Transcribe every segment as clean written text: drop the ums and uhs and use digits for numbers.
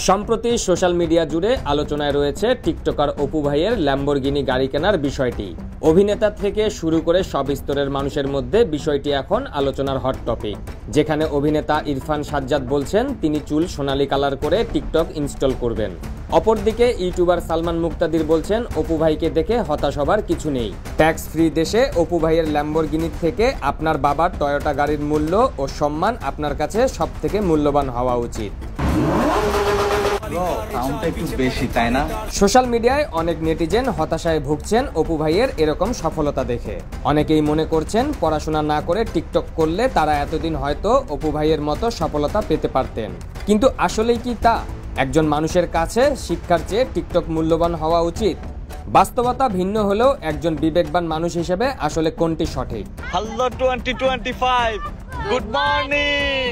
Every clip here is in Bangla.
সম্প্রতি সোশ্যাল মিডিয়া জুড়ে আলোচনায় রয়েছে টিকটকার অপু ভাইয়ের ল্যাম্বরগিনি গাড়ি কেনার বিষয়টি। অভিনেতা থেকে শুরু করে সব স্তরের মানুষের মধ্যে বিষয়টি এখন আলোচনার হট টপিক। যেখানে অভিনেতা ইরফান সাজ্জাদ বলছেন তিনি চুল সোনালী কালার করে টিকটক ইনস্টল করবেন। অপরদিকে ইউটিউবার সালমান মুক্তাদির বলছেন অপু ভাইকে দেখে হতাশ হবার কিছু নেই। ট্যাক্স ফ্রি দেশে অপু ভাইয়ের ল্যাম্বরগিনির থেকে আপনার বাবার টয়োটা গাড়ির মূল্য ও সম্মান আপনার কাছে সবথেকে মূল্যবান হওয়া উচিত। সোশ্যাল মিডিয়ায় অনেক নেটিজেন হতাশায় ভুগছেন অপু ভাইয়ের এরকম সফলতা দেখে। অনেকেই মনে করছেন পড়াশোনা না করে টিকটক করলে তারা এতদিন হয়তো অপু ভাইয়ের মতো সফলতা পেতে পারতেন। কিন্তু আসলেই কি তা? একজন মানুষের কাছে শিক্ষার চেয়ে টিকটক মূল্যবান হওয়া উচিত? বাস্তবতা ভিন্ন হলেও একজন বিবেকবান মানুষ হিসেবে আসলে কোনটি সঠিক? Hello 2025, good morning.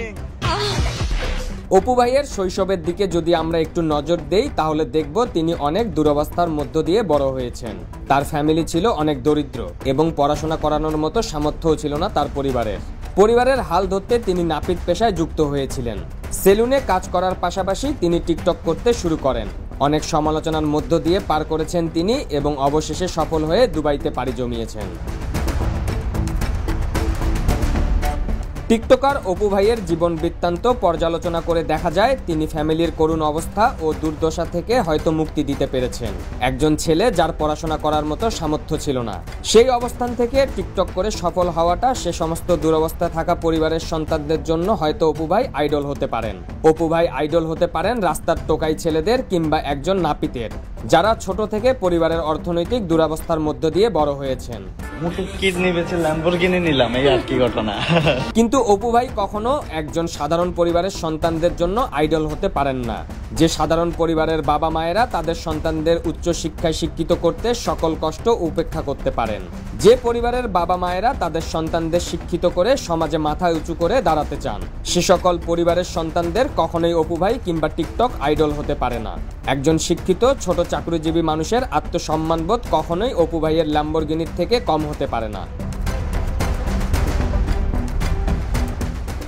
অপু ভাইয়ের শৈশবের দিকে যদি আমরা একটু নজর দেই তাহলে দেখব তিনি অনেক দুরবস্থার মধ্য দিয়ে বড় হয়েছেন। তার ফ্যামিলি ছিল অনেক দরিদ্র এবং পড়াশোনা করানোর মতো সামর্থ্যও ছিল না তার পরিবারের হাল ধরতে তিনি নাপিত পেশায় যুক্ত হয়েছিলেন। সেলুনে কাজ করার পাশাপাশি তিনি টিকটক করতে শুরু করেন। অনেক সমালোচনার মধ্য দিয়ে পার করেছেন তিনি এবং অবশেষে সফল হয়ে দুবাইতে পাড়ি জমিয়েছেন। টিকটকার অপু ভাইয়ের জীবন বৃত্তান্ত পর্যালোচনা করে দেখা যায় তিনি ফ্যামিলির করুণ অবস্থা ও দুর্দশা থেকে হয়তো মুক্তি দিতে পেরেছেন। একজন ছেলে যার পড়াশোনা করার মতো সামর্থ্য ছিল না, সেই অবস্থান থেকে টিকটক করে সফল হওয়াটা সে সমস্ত দুরবস্থায় থাকা পরিবারের সন্তানদের জন্য হয়তো অপু ভাই আইডল হতে পারেন। অপু ভাই আইডল হতে পারেন রাস্তার টোকাই ছেলেদের কিংবা একজন নাপিতের, যারা ছোট থেকে পরিবারের অর্থনৈতিক দুরবস্থার মধ্য দিয়ে বড় হয়েছেন। কিন্তু অপু ভাই কখনো একজন সাধারণ পরিবারের সন্তানদের জন্য আইডল হতে পারেন না। যে সাধারণ পরিবারের বাবা মায়েরা তাদের সন্তানদের উচ্চ শিক্ষায় শিক্ষিত করতে সকল কষ্ট উপেক্ষা করতে পারেন, যে পরিবারের বাবা মায়েরা তাদের সন্তানদের শিক্ষিত করে সমাজে মাথা উঁচু করে দাঁড়াতে চান, সে সকল পরিবারের সন্তানদের কখনোই অপু ভাই কিংবা টিকটক আইডল হতে পারে না। একজন শিক্ষিত ছোট চাকরিজীবী মানুষের আত্মসম্মানবোধ কখনোই অপু ভাইয়ের ল্যাম্বরগিনির থেকে কম হতে পারে না।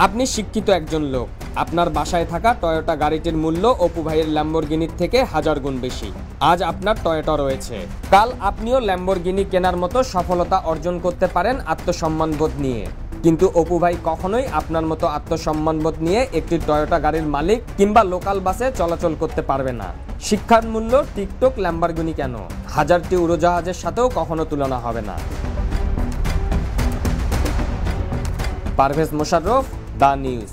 আপনি শিক্ষিত একজন লোক, আপনার বাসায় থাকা টয়োটা গাড়িটির মূল্য অপু ভাইয়ের ল্যাম্বরগিনির থেকে 1000 গুণ বেশি। আজ আপনার টয়োটা রয়েছে, কাল আপনিও ল্যাম্বরগিনি কেনার মতো সফলতা অর্জন করতে পারেন আত্মসম্মানবোধ নিয়ে। কিন্তু অপু ভাই কখনোই আপনার মতো আত্মসম্মানবোধ নিয়ে একটি টয়োটা গাড়ির মালিক কিংবা লোকাল বাসে চলাচল করতে পারবে না। শিক্ষার মূল্য টিকটক ল্যাম্বরগিনি কেন, 1000টি উড়োজাহাজের সাথেও কখনো তুলনা হবে না। Pervez Musharraf, the news.